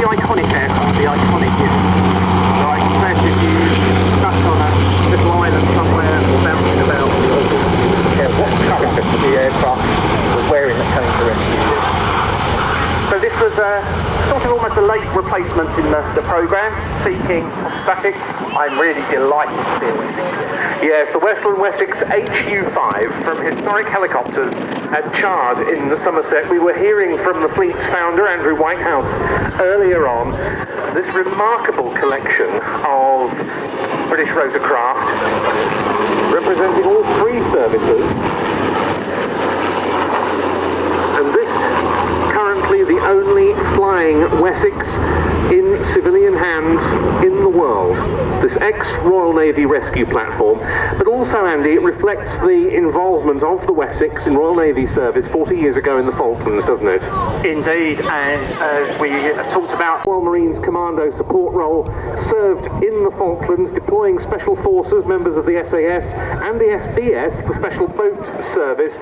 the iconic aircraft, the iconic unit. So I suspect if you stuck on a little island somewhere bouncing about, what colour the aircraft was wearing that came to rescue you. So this was sort of almost a late replacement in the programme, seeking static. I'm really delighted to see it. Yes, the Westland Wessex HU5 from Historic Helicopters at Chard in the Somerset. We were hearing from the fleet's founder, Andrew Whitehouse, earlier on, this remarkable collection of British rotorcraft representing all three services. And this, currently the only flying Wessex in civilian hands in the world. This ex-Royal Navy rescue platform. But also, Andy, it reflects the involvement of the Wessex in Royal Navy service 40 years ago in the Falklands, doesn't it? Indeed, and as we talked about, Royal Marines Commando support role, served in the Falklands, deploying special forces, members of the SAS and the SBS, the Special Boat Service,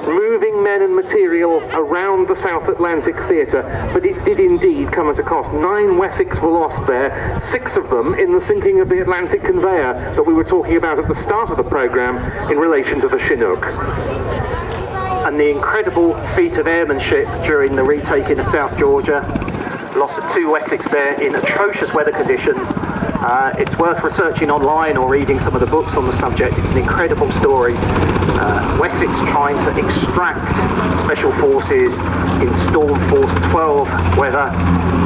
moving men and material around the South Atlantic theatre, but it did indeed come at a cost. 9 Wessex were lost there, 6 of them in the sinking of the Atlantic conveyor that we were talking about at the start of the programme in relation to the Chinook. And the incredible feat of airmanship during the retaking of South Georgia. Loss of 2 Wessex there in atrocious weather conditions. It's worth researching online or reading some of the books on the subject. It's an incredible story. Wessex trying to extract special forces in Storm Force 12 weather.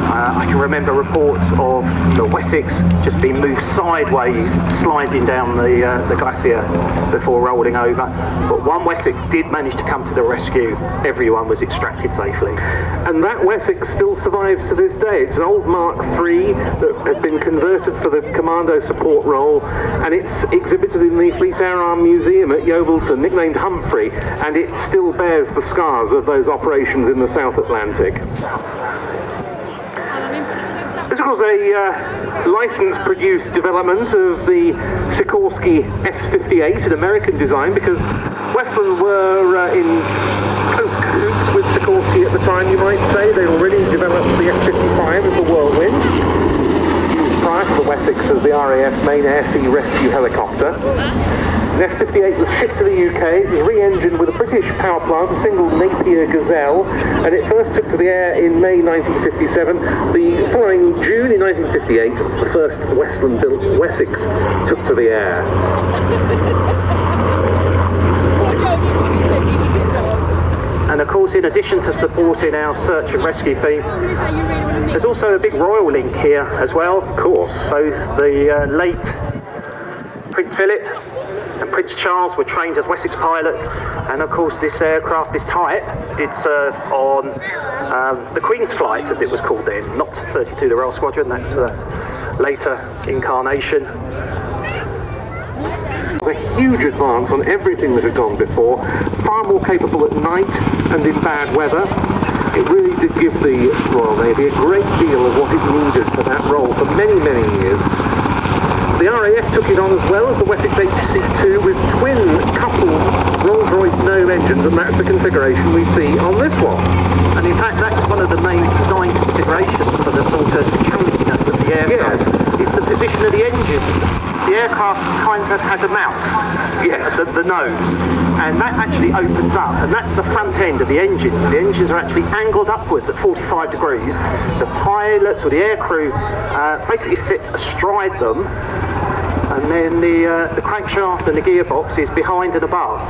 I can remember reports of the Wessex just being moved sideways, sliding down the glacier before rolling over. But 1 Wessex did manage to come to the rescue. Everyone was extracted safely. And that Wessex still survives to this day. It's an old Mark III that had been converted for the commando support role, and it's exhibited in the Fleet Air Arm Museum at Yeovilton, nicknamed Humphrey, and it still bears the scars of those operations in the South Atlantic. This was a license-produced development of the Sikorsky S-58, an American design, because Westland were in close cahoots with Sikorsky at the time, you might say. They already developed the S-55 as the Whirlwind, used prior to the Wessex as the RAF's main air-sea rescue helicopter. The F-58 was shipped to the UK. It was re-engined with a British power plant, a single Napier Gazelle, and it first took to the air in May 1957. The following June in 1958, the first Westland-built Wessex took to the air. And of course, in addition to supporting our search and rescue theme, there's also a big royal link here as well. Of course, both the late Prince Philip and Prince Charles were trained as Wessex pilots, and of course this aircraft, this type, did serve on the Queen's flight, as it was called then, not 32, the Royal Squadron, that's a later incarnation. A huge advance on everything that had gone before, far more capable at night and in bad weather. It really did give the Royal Navy a great deal of what it needed for that role for many, many years. The RAF took it on as well as the Wessex HC-2 with twin coupled Rolls-Royce gnome engines, and that's the configuration we see on this one. And in fact, that's one of the main design considerations for the sort of chunkiness of the aircraft. Yes. Is the position of the engines. The aircraft kind of has a mouth, yes, at the nose, and that actually opens up, and that's the front end of the engines. The engines are actually angled upwards at 45 degrees. The pilots or the aircrew basically sit astride them, and then the crankshaft and the gearbox is behind and above.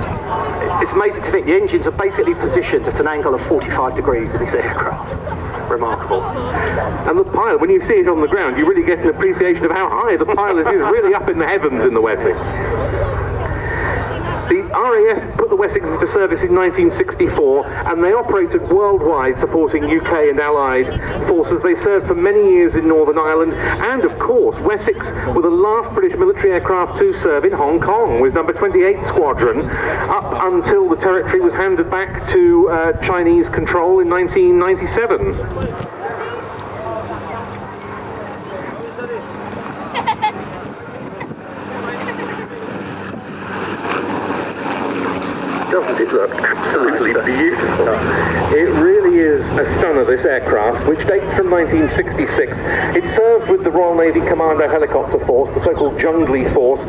It's amazing to think the engines are basically positioned at an angle of 45 degrees in this aircraft. Remarkable. And the pilot, when you see it on the ground, you really get an appreciation of how high the pilot is, really up in the heavens in the Wessex. The RAF put the Wessex into service in 1964, and they operated worldwide, supporting UK and Allied forces. They served for many years in Northern Ireland, and of course, Wessex were the last British military aircraft to serve in Hong Kong with number 28 Squadron, up until the territory was handed back to Chinese control in 1997. Doesn't it look absolutely beautiful? It really is is a stunner, this aircraft, which dates from 1966. It served with the Royal Navy Commando Helicopter Force, the so-called Jungley Force,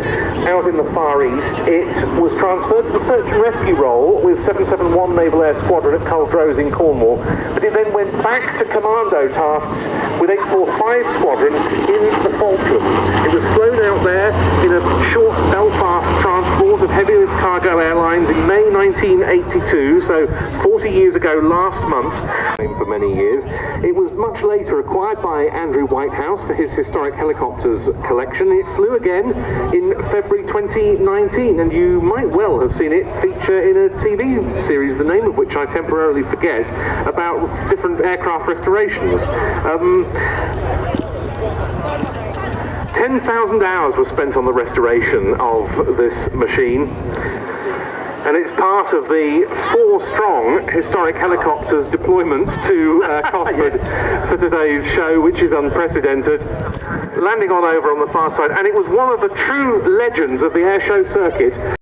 out in the Far East. It was transferred to the search and rescue role with 771 Naval Air Squadron at Culdrose in Cornwall, but it then went back to commando tasks with 845 Squadron in the Falklands. It was flown out there in a short Belfast transport of Heavy Lift Cargo Airlines in May 1982, so 40 years ago last month. For many years. It was much later acquired by Andrew Whitehouse for his historic helicopters collection. It flew again in February 2019, and you might well have seen it feature in a TV series, the name of which I temporarily forget, about different aircraft restorations. 10,000 hours were spent on the restoration of this machine, and it's part of the 4-strong historic helicopters deployment to Cosford for today's show, which is unprecedented. Landing on the far side, and it was one of the true legends of the airshow circuit